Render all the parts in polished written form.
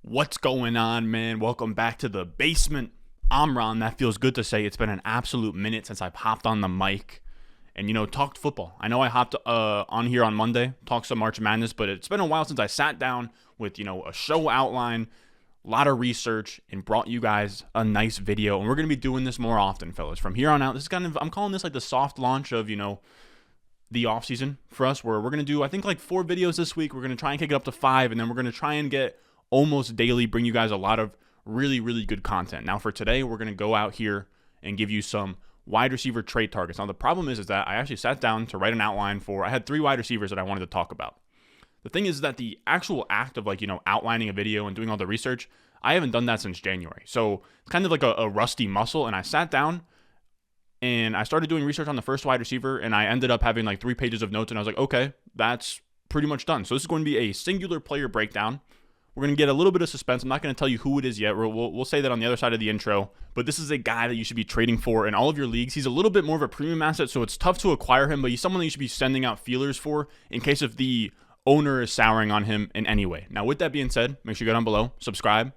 What's going on, man? Welcome back to the basement. I'm Ron. That feels good to say. It's been an absolute minute since I've hopped on the mic and, talked football. I know I hopped on here on Monday, talked some March Madness, but it's been a while since I sat down with, a show outline, a lot of research, and brought you guys a nice video. And we're going to be doing this more often, fellas. From here on out, this is I'm calling this like the soft launch of, the offseason for us, where we're going to do, I think, like 4 videos this week. We're going to try and kick it up to 5, and then we're going to try and get almost daily, bring you guys a lot of really, really good content. Now, for today, we're going to go out here and give you some wide receiver trade targets. Now, the problem is that I actually sat down to write an outline I had 3 wide receivers that I wanted to talk about. The thing is that the actual act of outlining a video and doing all the research, I haven't done that since January. So it's kind of like a rusty muscle. And I sat down and I started doing research on the first wide receiver, and I ended up having like 3 pages of notes, and I was like, okay, that's pretty much done. So this is going to be a singular player breakdown. We're going to get a little bit of suspense. I'm not going to tell you who it is yet. We'll say that on the other side of the intro. But this is a guy that you should be trading for in all of your leagues. He's a little bit more of a premium asset, so it's tough to acquire him, but he's someone that you should be sending out feelers for in case if the owner is souring on him in any way. Now, with that being said, make sure you go down below, subscribe.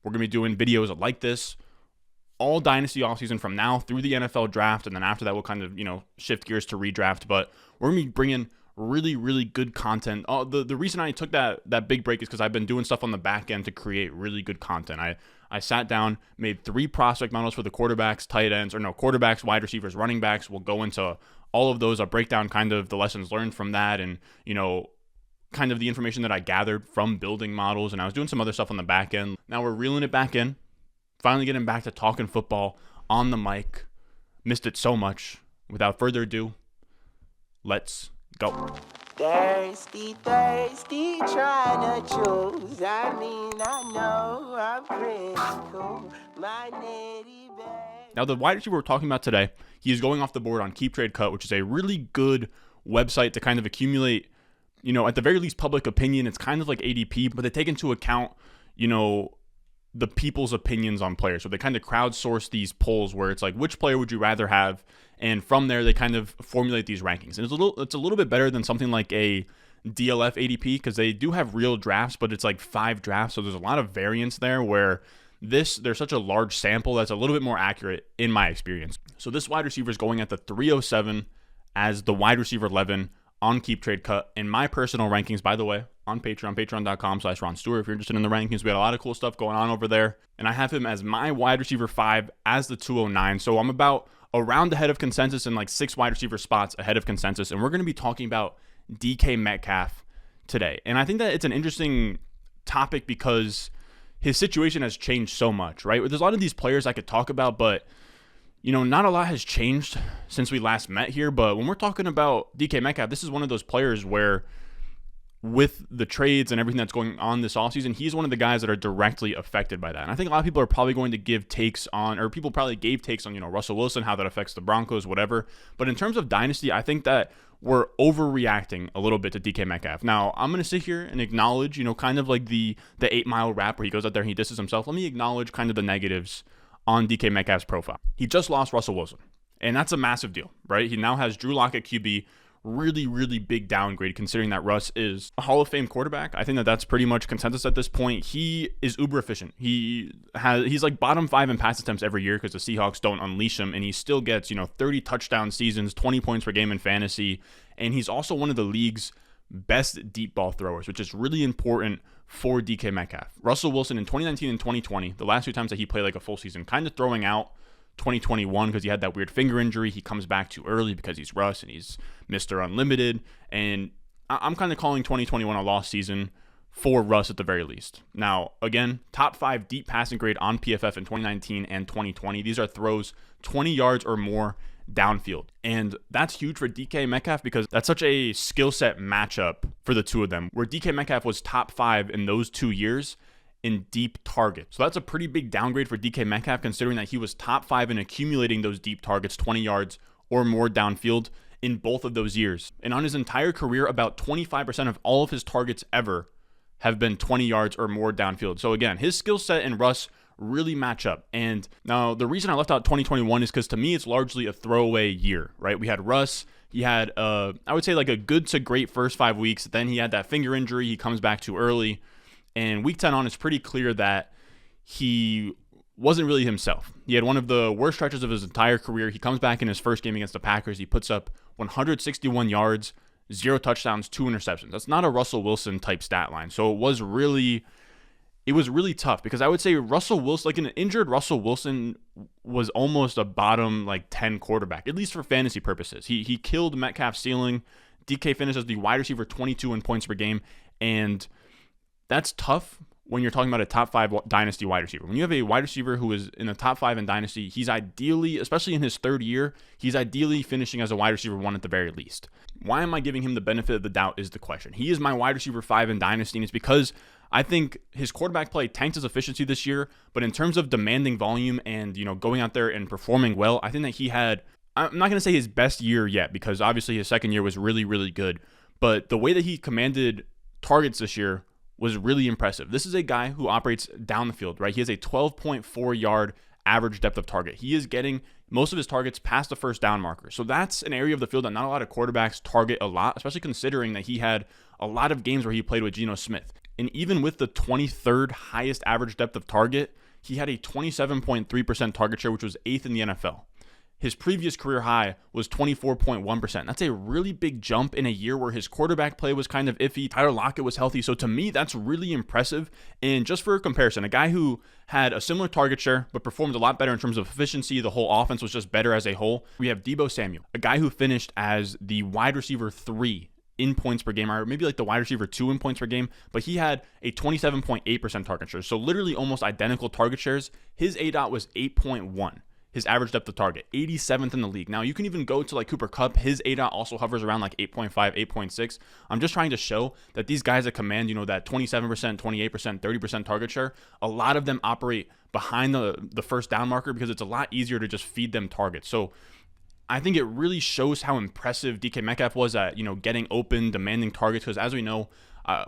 We're going to be doing videos like this all Dynasty offseason from now through the NFL draft, and then after that, we'll kind of, shift gears to redraft. But we're going to be bringing really, really good content. The reason I took that big break is because I've been doing stuff on the back end to create really good content. I sat down, made 3 prospect models for the quarterbacks, tight ends, quarterbacks, wide receivers, running backs. We'll go into all of those. I'll break down kind of the lessons learned from that and, kind of the information that I gathered from building models. And I was doing some other stuff on the back end. Now we're reeling it back in, finally getting back to talking football on the mic. Missed it so much. Without further ado, let's go. Thirsty, trying to choose. I know I'm pretty cool. My nitty bag. Now, the wide receiver we're talking about today, he is going off the board on Keep Trade Cut, which is a really good website to kind of accumulate, at the very least, public opinion. It's kind of like ADP, but they take into account, the people's opinions on players. So they kind of crowdsource these polls where it's like, which player would you rather have? And from there, they kind of formulate these rankings. And it's a little bit better than something like a DLF ADP because they do have real drafts, but it's like 5 drafts. So there's a lot of variance there where there's such a large sample that's a little bit more accurate in my experience. So this wide receiver is going at the 307 as the wide receiver 11 on Keep Trade Cut. In my personal rankings, by the way, on Patreon, patreon.com/Ron Stewart. If you're interested in the rankings, we got a lot of cool stuff going on over there. And I have him as my wide receiver 5 as the 209. So I'm about around ahead of consensus and like 6 wide receiver spots ahead of consensus. And we're going to be talking about DK Metcalf today. And I think that it's an interesting topic because his situation has changed so much, right? There's a lot of these players I could talk about, but not a lot has changed since we last met here. But when we're talking about DK Metcalf, this is one of those players where with the trades and everything that's going on this offseason, he's one of the guys that are directly affected by that. And I think a lot of people are probably going to give takes on, or people probably gave takes on, Russell Wilson, how that affects the Broncos, whatever. But in terms of Dynasty, I think that we're overreacting a little bit to DK Metcalf. Now, I'm going to sit here and acknowledge, kind of like the 8 Mile rap where he goes out there and he disses himself. Let me acknowledge kind of the negatives on DK Metcalf's profile. He just lost Russell Wilson, and that's a massive deal, right? He now has Drew Lock at QB. Really, really big downgrade considering that Russ is a Hall of Fame quarterback. I think that that's pretty much consensus at this point. He is uber efficient. He's like bottom 5 in pass attempts every year because the Seahawks don't unleash him, and he still gets 30 touchdown seasons, 20 points per game in fantasy, and he's also one of the league's best deep ball throwers, which is really important for DK Metcalf. Russell Wilson in 2019 and 2020, the last 2 times that he played like a full season, kind of throwing out 2021 because he had that weird finger injury. He comes back too early because he's Russ and he's Mr. Unlimited. And I'm kind of calling 2021 a lost season for Russ at the very least. Now, again, top 5 deep passing grade on PFF in 2019 and 2020. These are throws 20 yards or more downfield. And that's huge for DK Metcalf because that's such a skill set matchup for the two of them, where DK Metcalf was top 5 in those 2 years in deep targets. So that's a pretty big downgrade for DK Metcalf considering that he was top 5 in accumulating those deep targets, 20 yards or more downfield in both of those years. And on his entire career, about 25% of all of his targets ever have been 20 yards or more downfield. So again, his skill set and Russ really match up. And now the reason I left out 2021 is because to me, it's largely a throwaway year, right? We had Russ. He had, I would say like a good to great first 5 weeks. Then he had that finger injury. He comes back too early. And week 10 on, it's pretty clear that he wasn't really himself. He had one of the worst stretches of his entire career. He comes back in his first game against the Packers. He puts up 161 yards, 0 touchdowns, 2 interceptions. That's not a Russell Wilson type stat line. So it was really tough, because I would say Russell Wilson, like an injured Russell Wilson, was almost a bottom 10 quarterback, at least for fantasy purposes. He killed Metcalf's ceiling. DK finished as the wide receiver 22 in points per game, and that's tough when you're talking about a top 5 Dynasty wide receiver. When you have a wide receiver who is in the top 5 in Dynasty, he's ideally, especially in his third year, he's ideally finishing as a wide receiver 1 at the very least. Why am I giving him the benefit of the doubt is the question. He is my wide receiver 5 in Dynasty, and it's because I think his quarterback play tanked his efficiency this year, but in terms of demanding volume and, going out there and performing well, I think that he had, I'm not going to say his best year yet, because obviously his second year was really, really good, but the way that he commanded targets this year was really impressive. This is a guy who operates down the field, right? He has a 12.4 yard average depth of target. He is getting most of his targets past the first down marker. So that's an area of the field that not a lot of quarterbacks target a lot, especially considering that he had a lot of games where he played with Geno Smith. And even with the 23rd highest average depth of target, he had a 27.3% target share, which was 8th in the NFL. His previous career high was 24.1%. That's a really big jump in a year where his quarterback play was kind of iffy. Tyler Lockett was healthy. So to me, that's really impressive. And just for comparison, a guy who had a similar target share but performed a lot better in terms of efficiency, the whole offense was just better as a whole. We have Deebo Samuel, a guy who finished as the wide receiver 3 in points per game, or maybe like the wide receiver 2 in points per game, but he had a 27.8% target share. So literally almost identical target shares. His ADOT was 8.1. His average depth of target, 87th in the league. Now, you can even go to Cooper Kupp. His ADOT also hovers around 8.5, 8.6. I'm just trying to show that these guys that command, that 27%, 28%, 30% target share, a lot of them operate behind the first down marker because it's a lot easier to just feed them targets. So I think it really shows how impressive DK Metcalf was at, getting open, demanding targets, because as we know,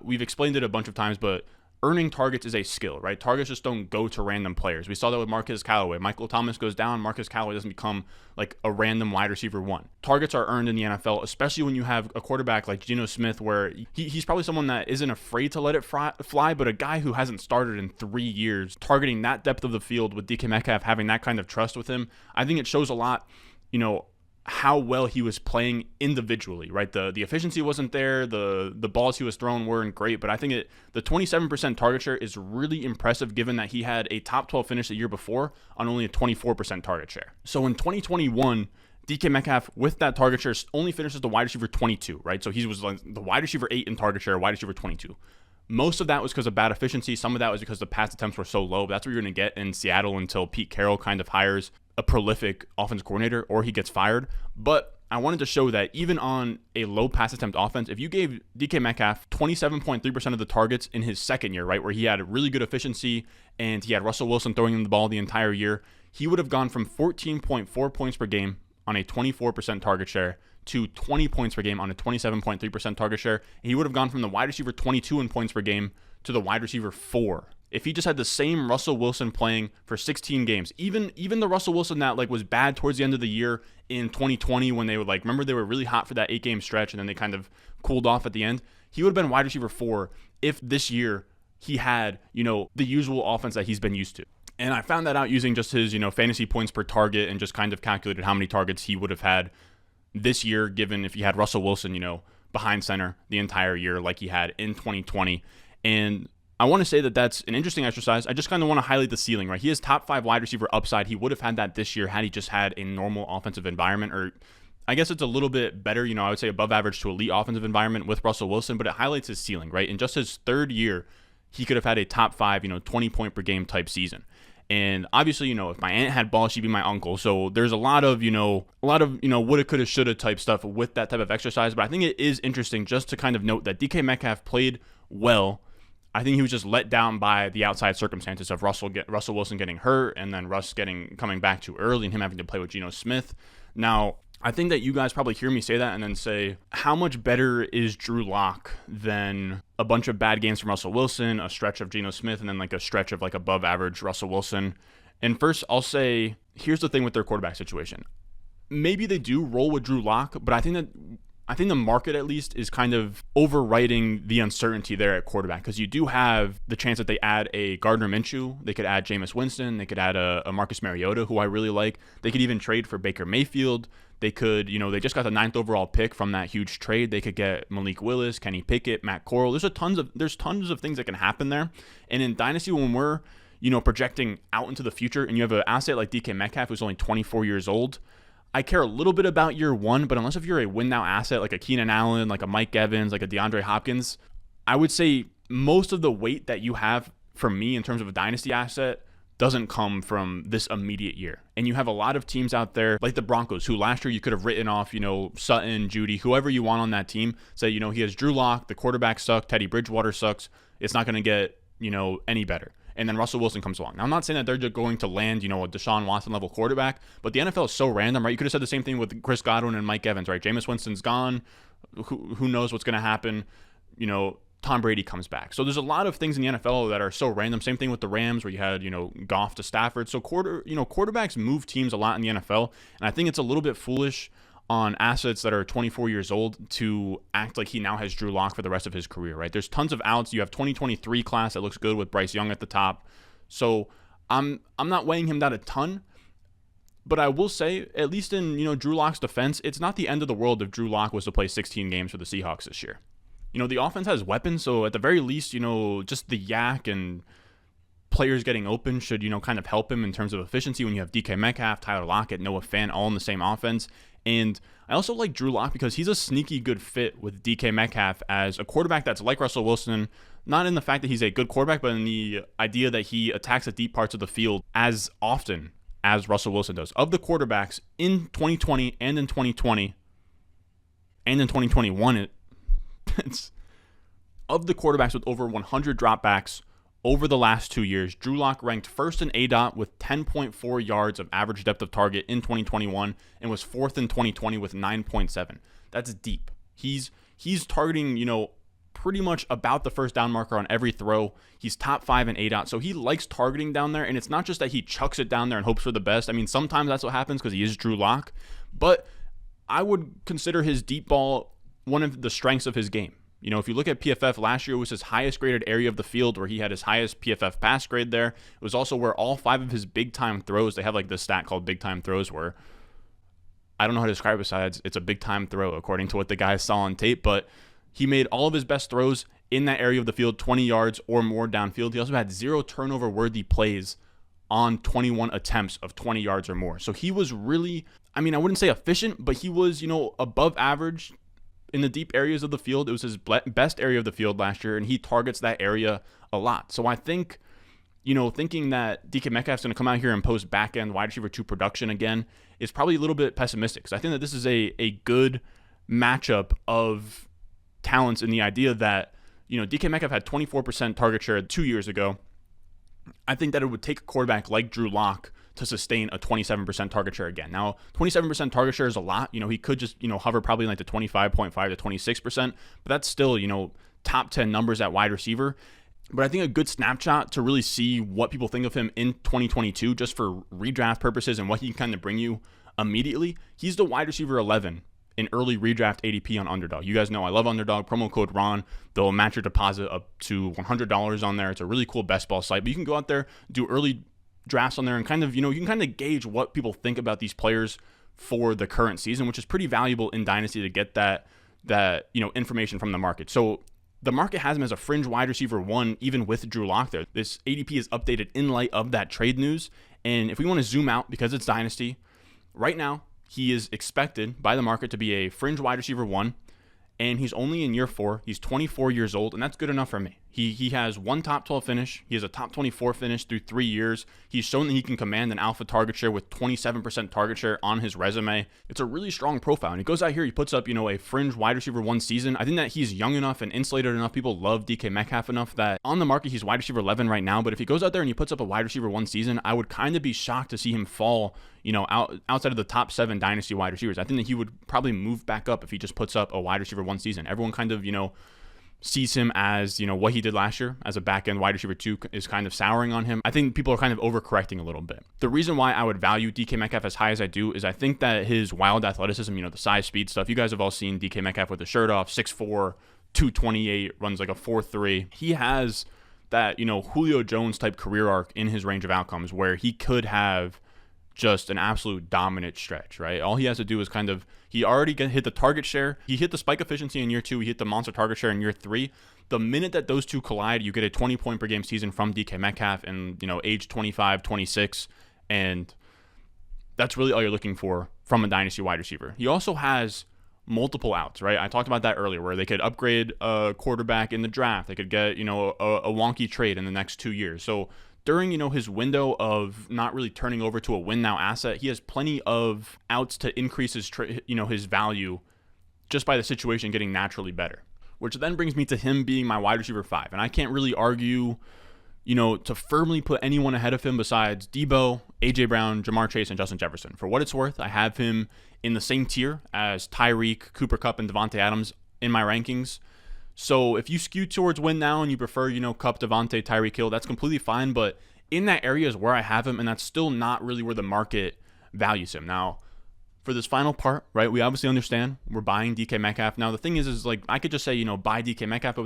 we've explained it a bunch of times, but earning targets is a skill, right? Targets just don't go to random players. We saw that with Marquez Callaway. Michael Thomas goes down, Marquez Callaway doesn't become a random wide receiver 1. Targets are earned in the NFL, especially when you have a quarterback like Geno Smith, where he's probably someone that isn't afraid to let it fly, but a guy who hasn't started in 3 years, targeting that depth of the field with DK Metcalf, having that kind of trust with him, I think it shows a lot, how well he was playing individually, right? The efficiency wasn't there. The balls he was throwing weren't great, but I think the 27% target share is really impressive given that he had a top 12 finish the year before on only a 24% target share. So in 2021, DK Metcalf with that target share only finishes the wide receiver 22, right? So he was the wide receiver 8 in target share, wide receiver 22. Most of that was because of bad efficiency. Some of that was because the pass attempts were so low. But that's what you're going to get in Seattle until Pete Carroll kind of hires a prolific offensive coordinator or he gets fired. But I wanted to show that even on a low pass attempt offense, if you gave DK Metcalf 27.3% of the targets in his second year, right, where he had a really good efficiency and he had Russell Wilson throwing him the ball the entire year, he would have gone from 14.4 points per game on a 24% target share to 20 points per game on a 27.3% target share. And he would have gone from the wide receiver 22 in points per game to the wide receiver 4. If he just had the same Russell Wilson playing for 16 games, even the Russell Wilson that was bad towards the end of the year in 2020 when they would remember they were really hot for that 8-game stretch and then they kind of cooled off at the end, he would have been wide receiver 4 if this year he had, the usual offense that he's been used to. And I found that out using just his, fantasy points per target and just kind of calculated how many targets he would have had this year given if he had Russell Wilson, behind center the entire year like he had in 2020. And I want to say that that's an interesting exercise. I just kind of want to highlight the ceiling, right? He has top 5 wide receiver upside. He would have had that this year had he just had a normal offensive environment, or I guess it's a little bit better, I would say above average to elite offensive environment with Russell Wilson, but it highlights his ceiling, right? In just his third year, he could have had a top 5, 20 point per game type season. And obviously, if my aunt had balls, she'd be my uncle. So there's a lot of, woulda, coulda, shoulda type stuff with that type of exercise. But I think it is interesting just to kind of note that DK Metcalf played well. I think he was just let down by the outside circumstances of Russell Wilson getting hurt and then Russ coming back too early and him having to play with Geno Smith. Now, I think that you guys probably hear me say that and then say, how much better is Drew Lock than a bunch of bad games from Russell Wilson, a stretch of Geno Smith, and then a stretch of above average Russell Wilson? And first, I'll say, here's the thing with their quarterback situation. Maybe they do roll with Drew Lock, but I think that I think the market at least is kind of overwriting the uncertainty there at quarterback, because you do have the chance that they add a Gardner Minshew, they could add Jameis Winston, they could add a Marcus Mariota, who I really like. They could even trade for Baker Mayfield. They could, they just got the 9th overall pick from that huge trade. They could get Malik Willis, Kenny Pickett, Matt Corral. There's tons of things that can happen there. And in Dynasty, when we're, projecting out into the future, and you have an asset like DK Metcalf, who's only 24 years old, I care a little bit about year one, but unless if you're a win now asset like a Keenan Allen, like a Mike Evans, like a DeAndre Hopkins, I would say most of the weight that you have from me in terms of a dynasty asset doesn't come from this immediate year. And you have a lot of teams out there like the Broncos, who last year you could have written off, Sutton, Judy, whoever you want on that team. Say, he has Drew Lock, the quarterback sucks, Teddy Bridgewater sucks. It's not going to get, any better. And then Russell Wilson comes along. Now, I'm not saying that they're just going to land, a Deshaun Watson level quarterback, but the NFL is so random, right? You could have said the same thing with Chris Godwin and Mike Evans, right? Jameis Winston's gone. Who knows what's going to happen? Tom Brady comes back. So there's a lot of things in the NFL that are so random. Same thing with the Rams, where you had, Goff to Stafford. So quarterbacks move teams a lot in the NFL. And I think it's a little bit foolish on assets that are 24 years old to act like he now has Drew Lock for the rest of his career, right? There's tons of outs. You have 2023 class that looks good with Bryce Young at the top. So I'm not weighing him down a ton, but I will say, at least in, Drew Lock's defense, it's not the end of the world if Drew Lock was to play 16 games for the Seahawks this year. The offense has weapons, so at the very least, just the yak and players getting open should, kind of help him in terms of efficiency when you have DK Metcalf, Tyler Lockett, Noah Fant all in the same offense. And I also like Drew Lock because he's a sneaky good fit with DK Metcalf as a quarterback that's like Russell Wilson, not in the fact that he's a good quarterback, but in the idea that he attacks the deep parts of the field as often as Russell Wilson does. Of the quarterbacks in 2020 and in 2020 and in 2021, it's of the quarterbacks with over 100 dropbacks over the last 2 years, Drew Lock ranked first in ADOT with 10.4 yards of average depth of target in 2021 and was fourth in 2020 with 9.7. That's deep. He's targeting, pretty much about the first down marker on every throw. He's top 5 in ADOT, so he likes targeting down there, and it's not just that he chucks it down there and hopes for the best. I mean, sometimes that's what happens because he is Drew Lock, but I would consider his deep ball one of the strengths of his game. If you look at PFF, last year was his highest graded area of the field, where he had his highest PFF pass grade there. It was also where all 5 of his big-time throws, they have like this stat called big-time throws, where I don't know how to describe it besides it's a big-time throw according to what the guys saw on tape, but he made all of his best throws in that area of the field, 20 yards or more downfield. He also had 0 turnover-worthy plays on 21 attempts of 20 yards or more. So he was really, I wouldn't say efficient, but he was, above average in the deep areas of the field. It was his best area of the field last year, and he targets that area a lot. So I think, thinking that DK Metcalf's going to come out here and post back-end wide receiver 2 production again is probably a little bit pessimistic. So I think that this is a good matchup of talents in the idea that, DK Metcalf had 24% target share 2 years ago. I think that it would take a quarterback like Drew Lock to sustain a 27% target share again. Now, 27% target share is a lot. He could just, hover probably like the 25.5 to 26%, but that's still, top 10 numbers at wide receiver. But I think a good snapshot to really see what people think of him in 2022, just for redraft purposes and what he can kind of bring you immediately. He's the wide receiver 11 in early redraft ADP on Underdog. You guys know I love Underdog. Promo code Ron. They'll match your deposit up to $100 on there. It's a really cool best ball site. But you can go out there, do early drafts on there, and kind of, you can kind of gauge what people think about these players for the current season, which is pretty valuable in Dynasty to get that information from the market. So the market has him as a fringe wide receiver 1, even with Drew Lock there. This ADP is updated in light of that trade news. And if we want to zoom out, because it's Dynasty, right now, he is expected by the market to be a fringe wide receiver 1, and he's only in year 4. He's 24 years old, and that's good enough for me. He has 1 top 12 finish. He has a top 24 finish through 3 years. He's shown that he can command an alpha target share with 27% target share on his resume. It's a really strong profile, and he goes out here, he puts up, a fringe wide receiver 1 season. I think that he's young enough and insulated enough. People love DK Metcalf enough that on the market, he's wide receiver 11 right now, but if he goes out there and he puts up a wide receiver 1 season, I would kind of be shocked to see him fall, outside of the top 7 Dynasty wide receivers. I think that he would probably move back up if he just puts up a wide receiver 1 season. Everyone kind of, sees him as, what he did last year as a back-end wide receiver 2 is kind of souring on him. I think people are kind of overcorrecting a little bit. The reason why I would value DK Metcalf as high as I do is I think that his wild athleticism, the size, speed stuff, you guys have all seen DK Metcalf with his shirt off, 6'4", 228, runs like a 4.3. He has that, Julio Jones type career arc in his range of outcomes where he could have just an absolute dominant stretch, right? All he has to do is he already hit the target share. He hit the spike efficiency in year 2. He hit the monster target share in year 3. The minute that those two collide, you get a 20 point per game season from DK Metcalf and, age 25, 26. And that's really all you're looking for from a dynasty wide receiver. He also has multiple outs, right? I talked about that earlier where they could upgrade a quarterback in the draft. They could get, a wonky trade in the next 2 years. So during, his window of not really turning over to a win now asset, he has plenty of outs to increase his, his value just by the situation getting naturally better, which then brings me to him being my wide receiver 5. And I can't really argue, to firmly put anyone ahead of him besides Debo, AJ Brown, Jamar Chase, and Justin Jefferson. For what it's worth, I have him in the same tier as Tyreek, Cooper Kupp, and Devontae Adams in my rankings. So if you skew towards win now and you prefer, Kupp, Devontae, Tyreek Hill, that's completely fine. But in that area is where I have him, and that's still not really where the market values him. Now, for this final part, right, we obviously understand we're buying DK Metcalf. Now, the thing is like I could just say, buy DK Metcalf, but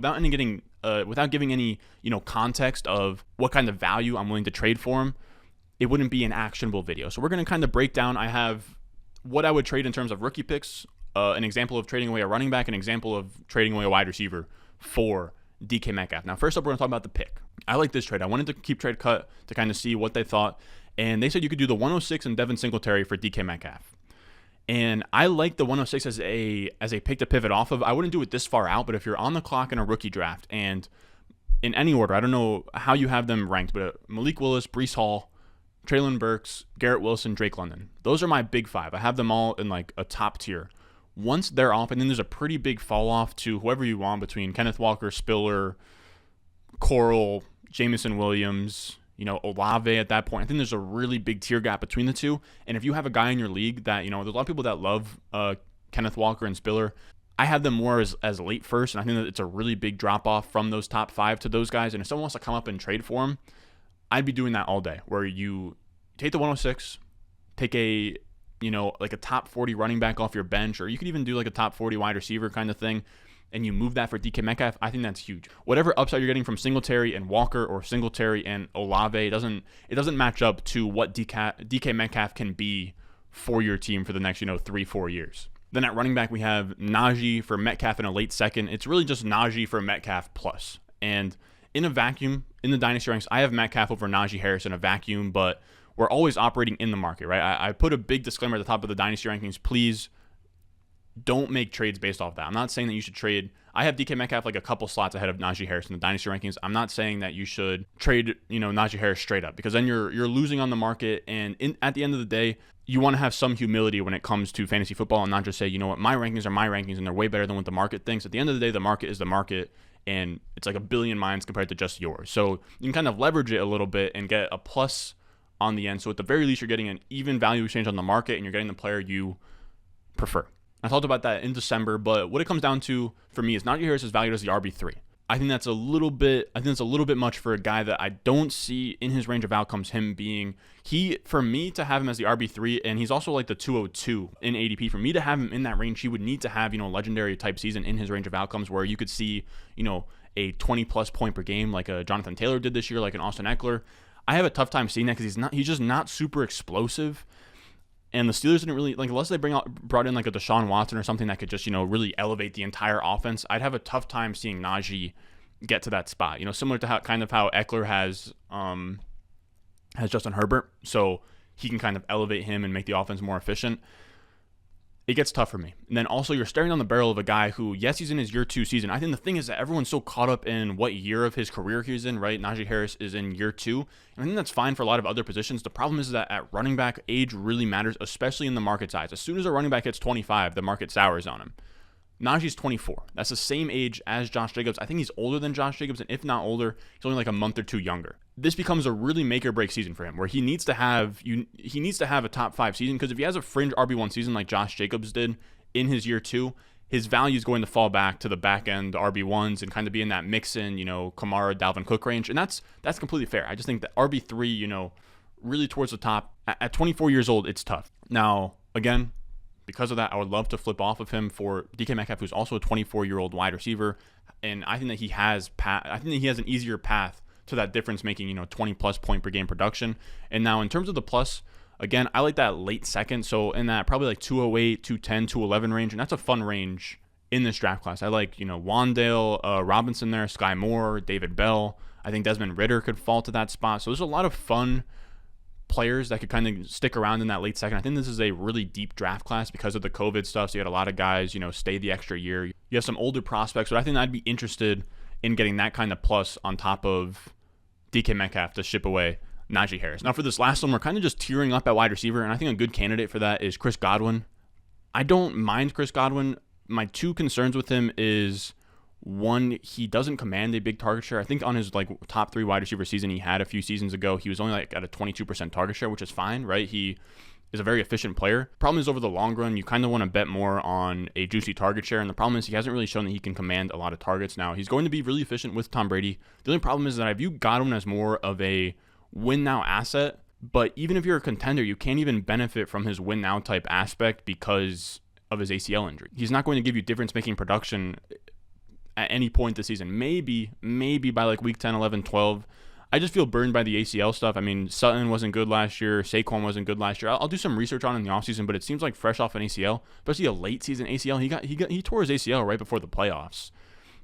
without giving any, context of what kind of value I'm willing to trade for him, it wouldn't be an actionable video. So we're going to kind of break down. I have what I would trade in terms of rookie picks, an example of trading away a running back, an example of trading away a wide receiver for DK Metcalf. Now, first up, we're going to talk about the pick. I like this trade. I wanted to keep trade cut to kind of see what they thought, and they said you could do the 106 and Devin Singletary for DK Metcalf. And I like the 106 as a pick to pivot off of. I wouldn't do it this far out, but if you're on the clock in a rookie draft and in any order, I don't know how you have them ranked, but Malik Willis, Breece Hall, Treylon Burks, Garrett Wilson, Drake London. Those are my big 5. I have them all in like a top tier. Once they're off, and then there's a pretty big fall off to whoever you want between Kenneth Walker, Spiller, Coral, Jameson Williams, Olave at that point. I think there's a really big tier gap between the two. And if you have a guy in your league that, there's a lot of people that love Kenneth Walker and Spiller. I have them more as late first, and I think that it's a really big drop off from those top 5 to those guys. And if someone wants to come up and trade for him, I'd be doing that all day, where you take the 106, take a like a top 40 running back off your bench, or you could even do like a top 40 wide receiver kind of thing, and you move that for DK Metcalf. I think that's huge. Whatever upside you're getting from Singletary and Walker or Singletary and Olave, it doesn't match up to what DK Metcalf can be for your team for the next 3-4 years. Then at running back, we have Najee for Metcalf in a late second. It's really just Najee for Metcalf plus. And in a vacuum, in the dynasty ranks, I have Metcalf over Najee Harris in a vacuum, but we're always operating in the market, right? I put a big disclaimer at the top of the dynasty rankings. Please don't make trades based off that. I'm not saying that you should trade. I have DK Metcalf like a couple slots ahead of Najee Harris in the dynasty rankings. I'm not saying that you should trade, Najee Harris straight up, because then you're losing on the market. And at the end of the day, you want to have some humility when it comes to fantasy football and not just say, my rankings are my rankings and they're way better than what the market thinks. At the end of the day, the market is the market, and it's like a billion minds compared to just yours. So you can kind of leverage it a little bit and get a plus on the end. So at the very least, you're getting an even value exchange on the market, and you're getting the player you prefer. I talked about that in December, but what it comes down to for me is Najee Harris is valued as the RB3. I think that's a little bit much for a guy that I don't see in his range of outcomes him being. For me to have him as the RB3, and he's also like the 202 in ADP. For me to have him in that range, he would need to have, a legendary type season in his range of outcomes where you could see, a 20 plus point per game like a Jonathan Taylor did this year, like an Austin Eckler. I have a tough time seeing that because he's just not super explosive. And the Steelers didn't really, unless they brought in like a Deshaun Watson or something that could just, really elevate the entire offense, I'd have a tough time seeing Najee get to that spot. Similar to how Eckler has Justin Herbert, so he can kind of elevate him and make the offense more efficient. It gets tough for me. And then also you're staring down the barrel of a guy who, yes, he's in his year 2 season. I think the thing is that everyone's so caught up in what year of his career he's in, right? Najee Harris is in year 2. And I think that's fine for a lot of other positions. The problem is that at running back, age really matters, especially in the market size. As soon as a running back hits 25, the market sours on him. Najee's 24. That's the same age as Josh Jacobs. I think he's older than Josh Jacobs, and if not older, he's only like a month or 2 younger. This becomes a really make or break season for him, where he needs to have a top 5 season, because if he has a fringe RB1 season like Josh Jacobs did in his year 2, his value is going to fall back to the back end RB1s and kind of be in that Mixon, Kamara, Dalvin Cook range. And that's completely fair. I just think that RB3, really towards the top, at 24 years old, it's tough. Now, again, because of that, I would love to flip off of him for DK Metcalf, who's also a 24-year-old wide receiver. And I think that he has an easier path to that difference-making, 20-plus point per game production. And now in terms of the plus, again, I like that late second. So in that probably like 208, 210, 211 range. And that's a fun range in this draft class. I like, Wandale Robinson there, Sky Moore, David Bell. I think Desmond Ridder could fall to that spot. So there's a lot of fun players that could kind of stick around in that late second. I think this is a really deep draft class because of the COVID stuff. So you had a lot of guys, stay the extra year. You have some older prospects, but I think I'd be interested in getting that kind of plus on top of DK Metcalf to ship away Najee Harris. Now for this last one, we're kind of just tearing up at wide receiver, and I think a good candidate for that is Chris Godwin. I don't mind Chris Godwin. My two concerns with him is, one, he doesn't command a big target share. I think on his top 3 wide receiver season he had a few seasons ago, he was only at a 22% target share, which is fine, right? He is a very efficient player. Problem is, over the long run, you kind of want to bet more on a juicy target share, and the problem is he hasn't really shown that he can command a lot of targets. Now, he's going to be really efficient with Tom Brady. The only problem is that I view Godwin as more of a win-now asset, but even if you're a contender, you can't even benefit from his win-now type aspect because of his ACL injury. He's not going to give you difference-making production at any point this season. Maybe by week 10, 11, 12. I just feel burned by the ACL stuff. I mean, Sutton wasn't good last year. Saquon wasn't good last year. I'll do some research on it in the offseason, but it seems like fresh off an ACL, especially a late season ACL, he tore his ACL right before the playoffs.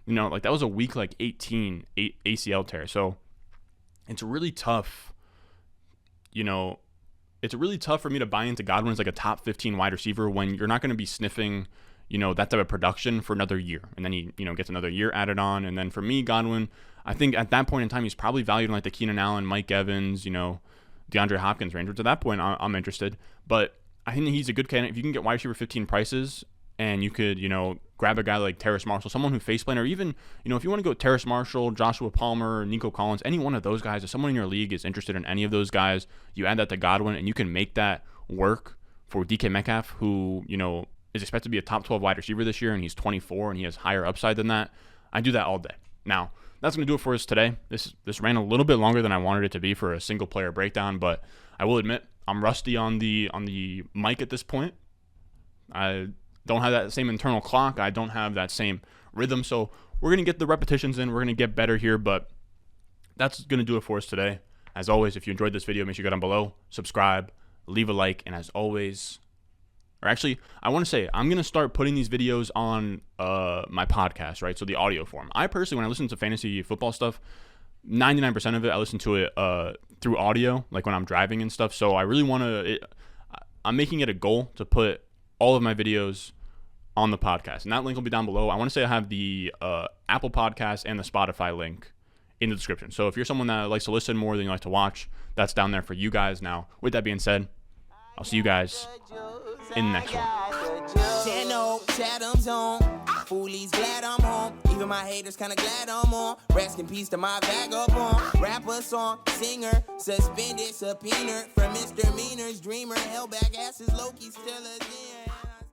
That was a week 18 ACL tear. So it's really tough. It's really tough for me to buy into Godwin as a top 15 wide receiver when you're not going to be sniffing that type of production for another year. And then he, gets another year added on. And then for me, Godwin, I think at that point in time, he's probably valued in the Keenan Allen, Mike Evans, DeAndre Hopkins range, which at that point I'm interested. But I think he's a good candidate. If you can get wide receiver 15 prices and you could, grab a guy like Terrace Marshall, someone who faceplant, or even, if you want to go Terrace Marshall, Joshua Palmer, Nico Collins, any one of those guys, if someone in your league is interested in any of those guys, you add that to Godwin and you can make that work for DK Metcalf, who, is expected to be a top 12 wide receiver this year, and he's 24 and he has higher upside than that. I do that all day. Now, that's going to do it for us today. This ran a little bit longer than I wanted it to be for a single player breakdown, but I will admit I'm rusty on the mic at this point. I don't have that same internal clock. I don't have that same rhythm, so we're going to get the repetitions in. We're going to get better here, but that's going to do it for us today. As always, if you enjoyed this video, make sure you go down below, subscribe, leave a like, and as always, or actually, I want to say, I'm going to start putting these videos on my podcast, right? So the audio form. I personally, when I listen to fantasy football stuff, 99% of it, I listen to it through audio, when I'm driving and stuff. So I really want to, I'm making it a goal to put all of my videos on the podcast. And that link will be down below. I want to say I have the Apple Podcast and the Spotify link in the description. So if you're someone that likes to listen more than you like to watch, that's down there for you guys. Now, with that being said, I'll see you guys in the next one. Foolies glad I'm home. Even my haters kinda glad I'm on. Rest in peace to my vagabond. Rapper, song, singer, suspended, subpoena from misdemeanors. Dreamer, held back asses, Loki still a